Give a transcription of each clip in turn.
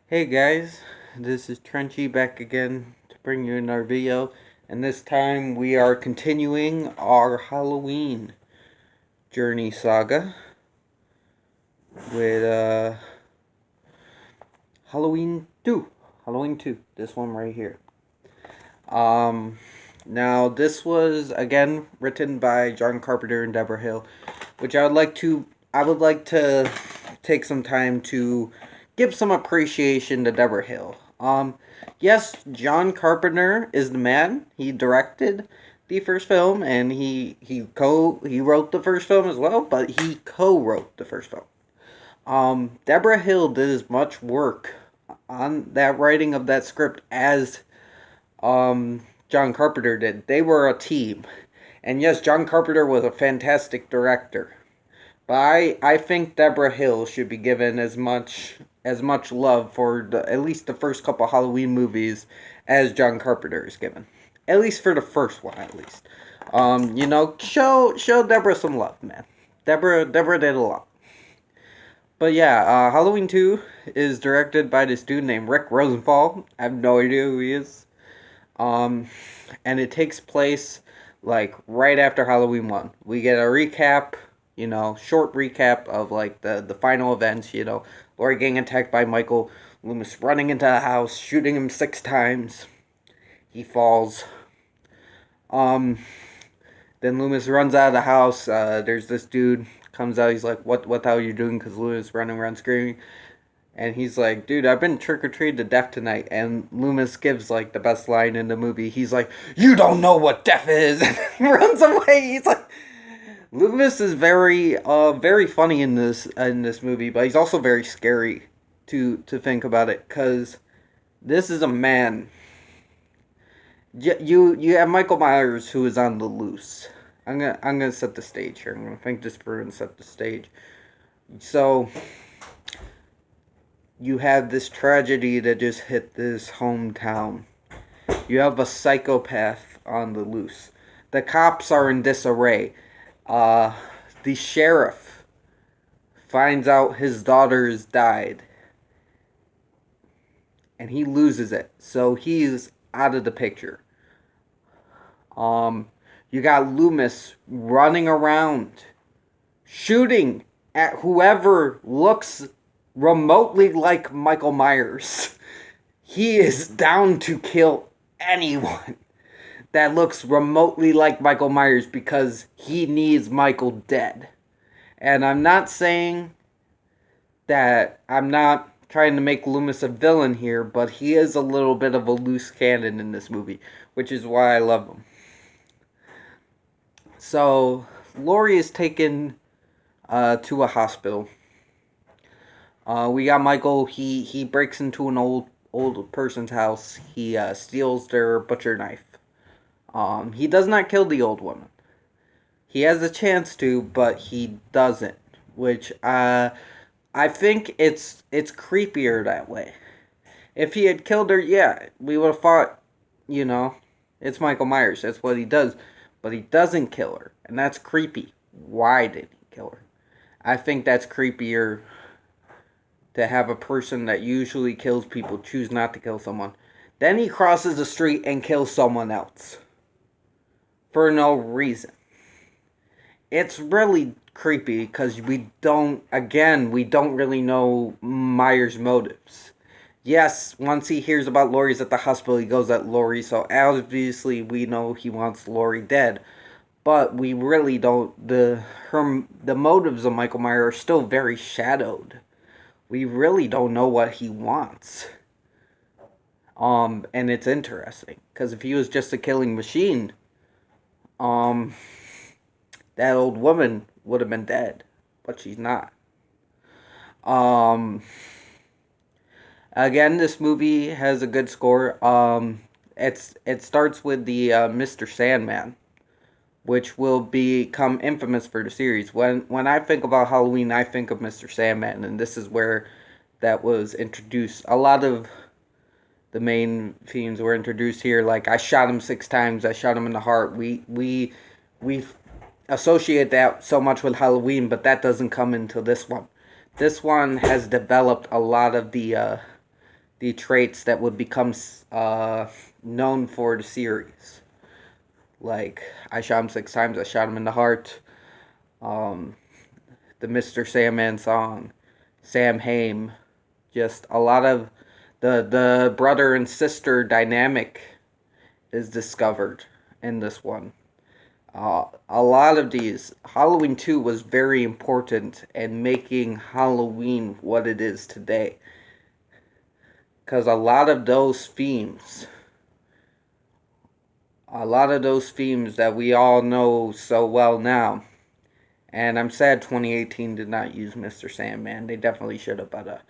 Hey guys, this is Trenchy back again to bring you another video, and this time we are continuing our Halloween journey saga with Halloween 2. Halloween 2, this one right here. Um, Now this was again written by John Carpenter and Deborah Hill, which I would like to take some time to give some appreciation to Deborah Hill. Yes, John Carpenter is the man. He directed the first film, and he wrote the first film as well, but he co-wrote the first film. Deborah Hill did as much work on that writing of that script as John Carpenter did. They were a team. And yes, John Carpenter was a fantastic director. But I think Deborah Hill should be given as much love for at least the first couple Halloween movies as John Carpenter is given. At least for the first one, at least. Show Deborah some love, man. Deborah did a lot. But yeah, Halloween 2 is directed by this dude named Rick Rosenthal. I have no idea who he is. Um, and it takes place like right after Halloween 1. We get a recap, short recap of like the final events, Laurie getting attacked by Michael, Loomis running into the house, shooting him 6 times. He falls. Um, then Loomis runs out of the house. There's this dude comes out. He's like, "What the hell are you doing?" Because Loomis running around screaming. And he's like, dude, I've been trick or treated to death tonight. And Loomis gives like the best line in the movie. He's like, you don't know what death is. And he runs away. He's like, Loomis is very funny in this movie, but he's also very scary to think about it, because this is a man. You have Michael Myers, who is on the loose. I'm gonna set the stage here. I'm gonna think this through and set the stage. So you have this tragedy that just hit this hometown. You have a psychopath on the loose. The cops are in disarray. Uh, the sheriff finds out his daughter's died, and he loses it. So he's out of the picture. Um, you got Loomis running around, shooting at whoever looks remotely like Michael Myers. He is down to kill anyone that looks remotely like Michael Myers because he needs Michael dead. And I'm not trying to make Loomis a villain here, but he is a little bit of a loose cannon in this movie, which is why I love him. So, Laurie is taken to a hospital. We got Michael. He breaks into an old person's house. He steals their butcher knife. He does not kill the old woman. He has a chance to, but he doesn't. Which I think it's creepier that way. If he had killed her, yeah, we would have thought, you know, it's Michael Myers. That's what he does. But he doesn't kill her, and that's creepy. Why did he kill her? I think that's creepier to have a person that usually kills people choose not to kill someone. Then he crosses the street and kills someone else for no reason. It's really creepy because we don't really know Myers' motives. Yes, once he hears about Laurie's at the hospital, he goes at Laurie, so obviously we know he wants Laurie dead. But we really don't. The motives of Michael Myers are still very shadowed. We really don't know what he wants. And it's interesting because if he was just a killing machine, um, that old woman would have been dead, but she's not. Um, Again, this movie has a good score. It starts with the Mr. Sandman, which will become infamous for the series. When I think about Halloween, I think of Mr. Sandman, and this is where that was introduced. A lot of the main themes were introduced here. Like, I shot him 6 times. I shot him in the heart. We associate that so much with Halloween, but that doesn't come until this one. This one has developed a lot of the traits that would become known for the series. Like, I shot him 6 times, I shot him in the heart. Um, the Mr. Sandman song, Sam Hain, just a lot of the brother and sister dynamic is discovered in this one. A lot of these, Halloween 2 was very important in making Halloween what it is today. Because a lot of those themes that we all know so well now, and I'm sad 2018 did not use Mr. Sandman. They definitely should have, but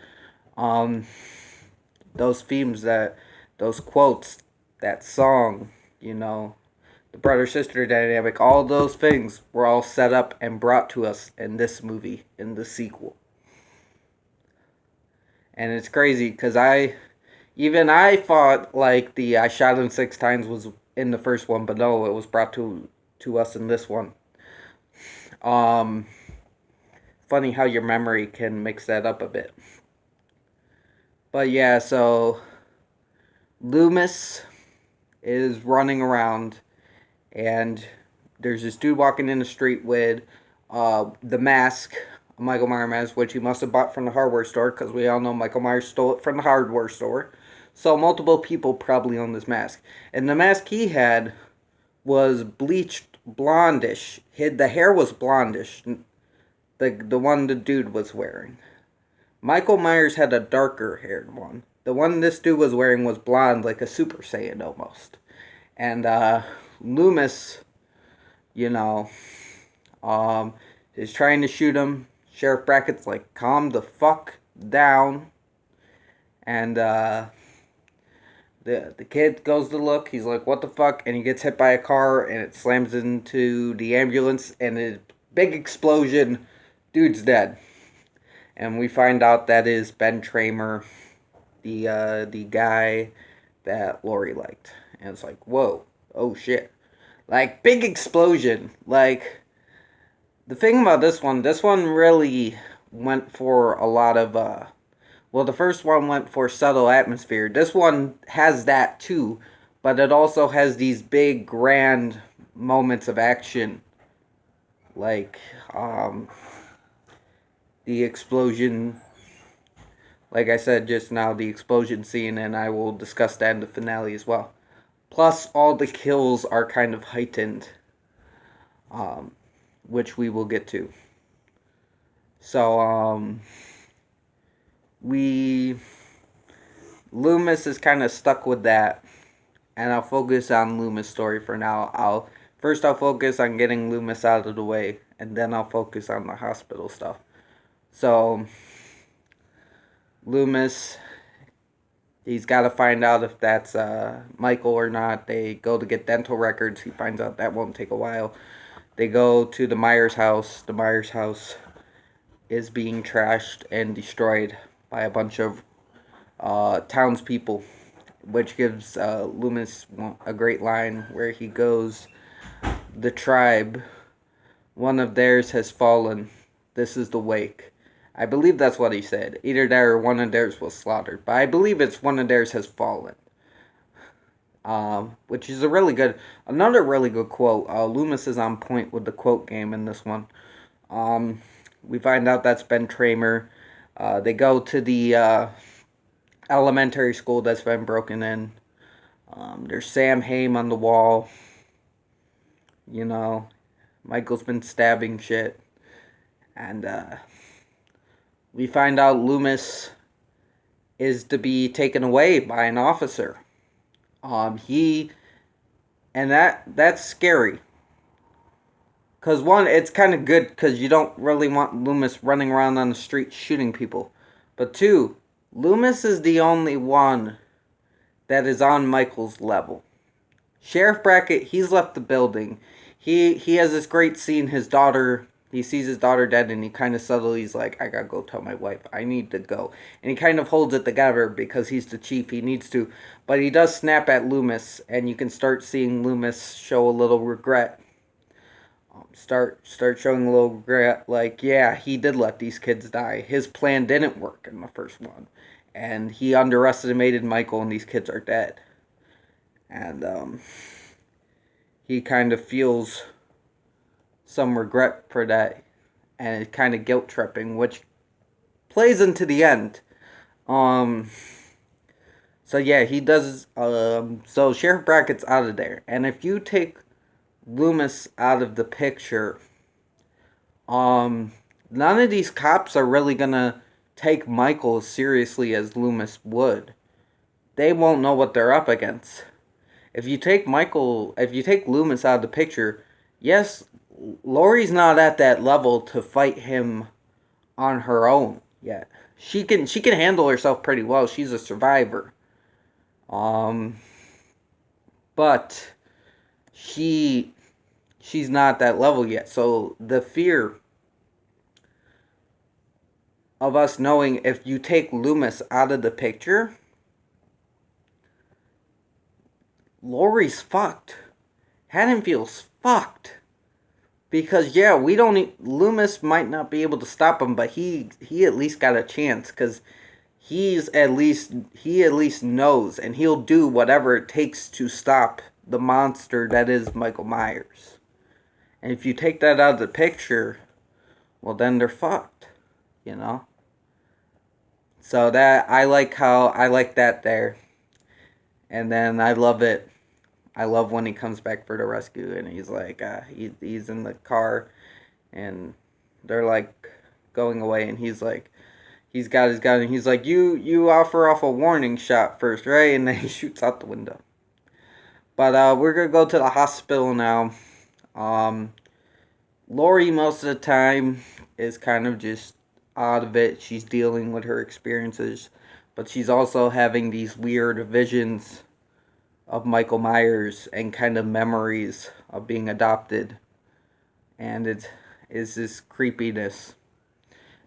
those themes, those quotes, that song, you know, the brother sister dynamic, all those things were all set up and brought to us in this movie, in the sequel. And it's crazy because I thought like the I shot him 6 times was in the first one, but no, it was brought to us in this one. Um, Funny how your memory can mix that up a bit. But yeah, so Loomis is running around, and there's this dude walking in the street with the mask, a Michael Myers mask, which he must have bought from the hardware store, because we all know Michael Myers stole it from the hardware store. So multiple people probably own this mask. And the mask he had was bleached blondish. The hair was blondish. The one the dude was wearing. Michael Myers had a darker haired one. The one this dude was wearing was blonde, like a Super Saiyan almost. And Loomis, you know, is trying to shoot him. Sheriff Brackett's like, calm the fuck down. And the kid goes to look. He's like, what the fuck? And he gets hit by a car, and it slams into the ambulance, and a big explosion. Dude's dead. And we find out that is Ben Tramer, the guy that Laurie liked. And it's like, whoa, oh shit. Like, big explosion. Like, the thing about this one really went for a lot of, well, the first one went for subtle atmosphere. This one has that too, but it also has these big, grand moments of action. Like, the explosion, like I said just now, the explosion scene, and I will discuss that in the finale as well. Plus, all the kills are kind of heightened, which we will get to. So, Loomis is kind of stuck with that, and I'll focus on Loomis' story for now. I'll focus on getting Loomis out of the way, and then I'll focus on the hospital stuff. So, Loomis, he's got to find out if that's Michael or not. They go to get dental records. He finds out that won't take a while. They go to the Myers house. The Myers house is being trashed and destroyed by a bunch of townspeople, which gives Loomis a great line where he goes, the tribe, one of theirs has fallen. This is the wake. I believe that's what he said. Either that or one of theirs was slaughtered. But I believe it's one of theirs has fallen. Which is another really good quote. Loomis is on point with the quote game in this one. We find out that's Ben Tramer. They go to the elementary school that's been broken in. There's Sam Hain on the wall. You know, Michael's been stabbing shit. And we find out Loomis is to be taken away by an officer. That's scary. Because one, it's kind of good because you don't really want Loomis running around on the street shooting people. But two, Loomis is the only one that is on Michael's level. Sheriff Brackett, he's left the building. He has this great scene, he sees his daughter dead, and he kind of subtly is like, I gotta go tell my wife, I need to go. And he kind of holds it together because he's the chief, he needs to. But he does snap at Loomis, and you can start seeing Loomis show a little regret. Start showing a little regret, like, yeah, he did let these kids die. His plan didn't work in the first one. and he underestimated Michael, and these kids are dead. And he kind of feels some regret for that, and it's kind of guilt tripping, which plays into the end. Um, so yeah, he does. So Sheriff Brackett's out of there, and if you take Loomis out of the picture, none of these cops are really gonna take Michael as seriously as Loomis would. They won't know what they're up against. If you take Loomis out of the picture, yes, Lori's not at that level to fight him on her own yet. She can handle herself pretty well. She's a survivor. Um, but she's not that level yet. So the fear of us knowing if you take Loomis out of the picture, Lori's fucked. Haddonfield's fucked. Because yeah, we don't. Loomis might not be able to stop him, but he at least got a chance because he at least knows, and he'll do whatever it takes to stop the monster that is Michael Myers. And if you take that out of the picture, well then they're fucked, you know. So that I like that there, and then I love it. I love when he comes back for the rescue, and he's like, he's in the car, and they're like going away, and he's like, he's got his gun, and he's like, you offer off a warning shot first, right? And then he shoots out the window. But we're gonna go to the hospital now. Um, Lori most of the time is kind of just out of it. She's dealing with her experiences, but she's also having these weird visions of Michael Myers and kind of memories of being adopted, and it is this creepiness.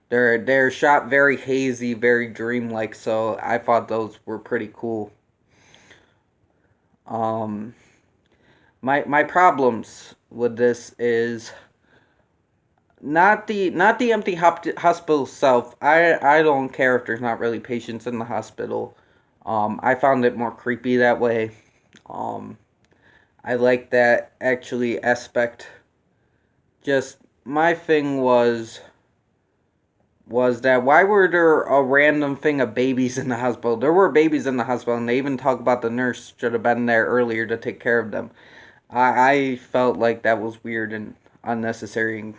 They're shot very hazy, very dreamlike. So I thought those were pretty cool. Um, my problems with this is not the empty hospital itself. I don't care if there's not really patients in the hospital. I found it more creepy that way. Um, I like that actually aspect. Just my thing was that why were there a random thing of babies in the hospital? There were babies in the hospital, and they even talk about the nurse should have been there earlier to take care of them. I felt like that was weird and unnecessary,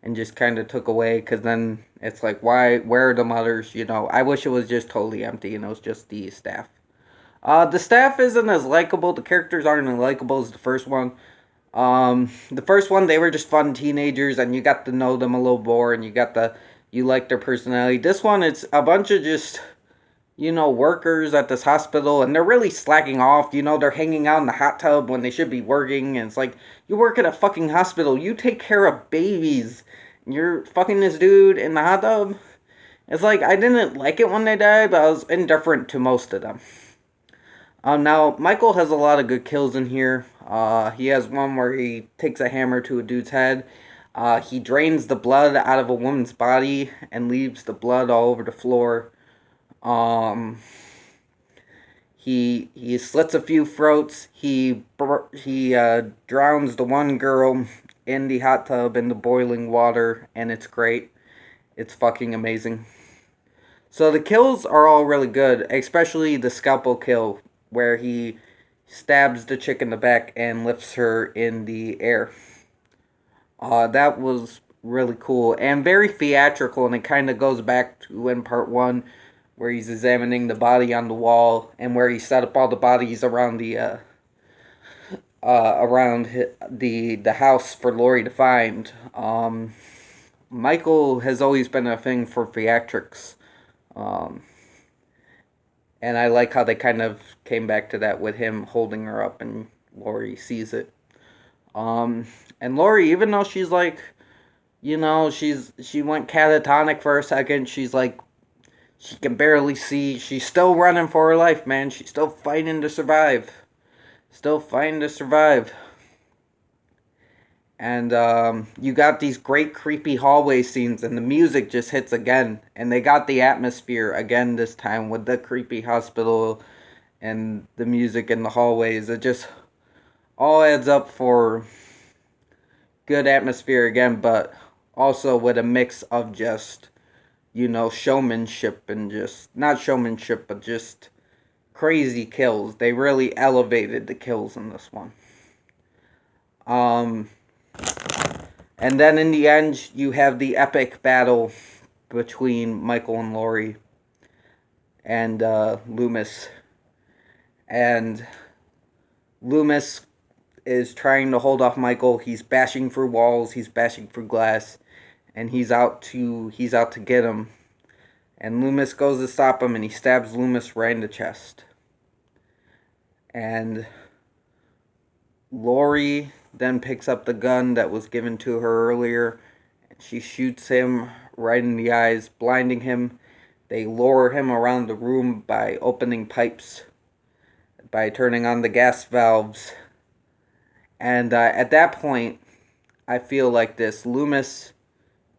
and just kind of took away, because then it's like, where are the mothers? You know, I wish it was just totally empty and it was just the staff. The staff isn't as likable. The characters aren't as likable as the first one. The first one, they were just fun teenagers, and you got to know them a little more, and you like their personality. This one, it's a bunch of just, workers at this hospital, and they're really slacking off. They're hanging out in the hot tub when they should be working, and it's like, you work at a fucking hospital. You take care of babies. You're fucking this dude in the hot tub. It's like, I didn't like it when they died, but I was indifferent to most of them. Now, Michael has a lot of good kills in here. He has one where he takes a hammer to a dude's head. He drains the blood out of a woman's body and leaves the blood all over the floor. He slits a few throats. He drowns the one girl in the hot tub in the boiling water, and it's great. It's fucking amazing. So the kills are all really good, especially the scalpel kill, where he stabs the chick in the back and lifts her in the air. That was really cool and very theatrical, and it kind of goes back to in part one, where he's examining the body on the wall and where he set up all the bodies around the house for Laurie to find. Michael has always been a thing for theatrics. And I like how they kind of came back to that with him holding her up and Laurie sees it. And Laurie, even though she's like, she went catatonic for a second, she's like, she can barely see, she's still running for her life, man. She's still fighting to survive. Still fighting to survive. And you got these great creepy hallway scenes, and the music just hits again. And they got the atmosphere again this time with the creepy hospital and the music in the hallways. It just all adds up for good atmosphere again, but also with a mix of just, showmanship and just, not showmanship, but just crazy kills. They really elevated the kills in this one. Um, and then in the end, you have the epic battle between Michael and Laurie and Loomis. And Loomis is trying to hold off Michael. He's bashing through walls, he's bashing through glass, and he's out to get him. And Loomis goes to stop him, and he stabs Loomis right in the chest. And Laurie then picks up the gun that was given to her earlier, and she shoots him right in the eyes, blinding him. They lower him around the room by opening pipes, by turning on the gas valves. And at that point, I feel like this. Loomis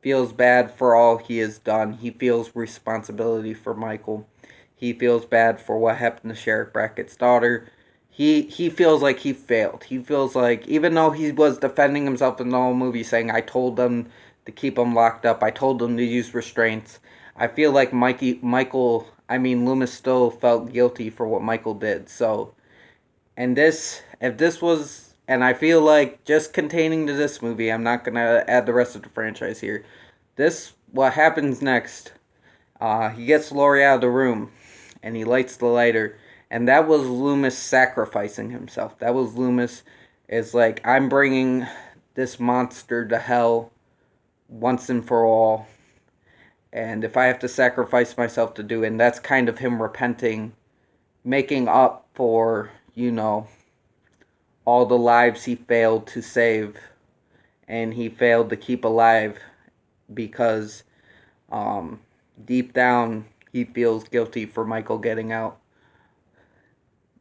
feels bad for all he has done. He feels responsibility for Michael. He feels bad for what happened to Sheriff Brackett's daughter. He feels like he failed. He feels like, even though he was defending himself in the whole movie, saying, I told them to keep him locked up, I told them to use restraints, I feel like Loomis still felt guilty for what Michael did. So, and I feel like just containing to this movie, I'm not gonna add the rest of the franchise here. What happens next, he gets Laurie out of the room, and he lights the lighter, and that was Loomis sacrificing himself. That was Loomis, is like, I'm bringing this monster to hell once and for all, and if I have to sacrifice myself to do it, and that's kind of him repenting, making up for, all the lives he failed to save, and he failed to keep alive because deep down he feels guilty for Michael getting out,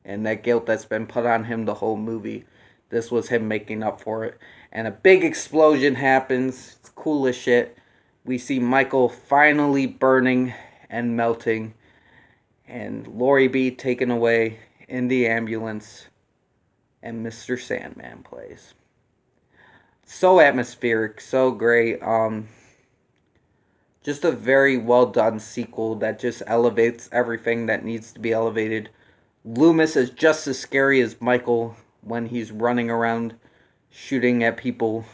and that guilt that's been put on him the whole movie. This was him making up for it. And a big explosion happens. It's cool as shit. We see Michael finally burning and melting, and Laurie B taken away in the ambulance, and Mr. Sandman plays. So atmospheric, so great. Just a very well done sequel that just elevates everything that needs to be elevated. Loomis is just as scary as Michael when he's running around shooting at people.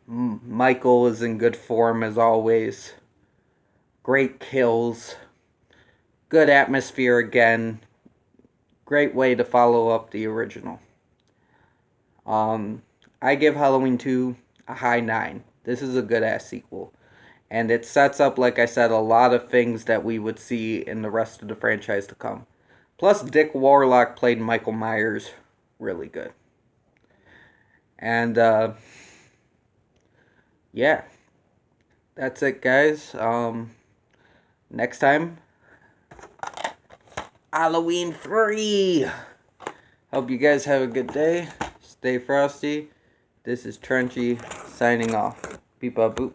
Michael is in good form as always. Great kills. Good atmosphere again. Great way to follow up the original. I give Halloween 2 a high 9. This is a good ass sequel. And it sets up, like I said, a lot of things that we would see in the rest of the franchise to come. Plus, Dick Warlock played Michael Myers really good. And, yeah. That's it, guys. Next time, Halloween 3. Hope you guys have a good day. Stay frosty. This is Trenchy signing off. Beep up boop.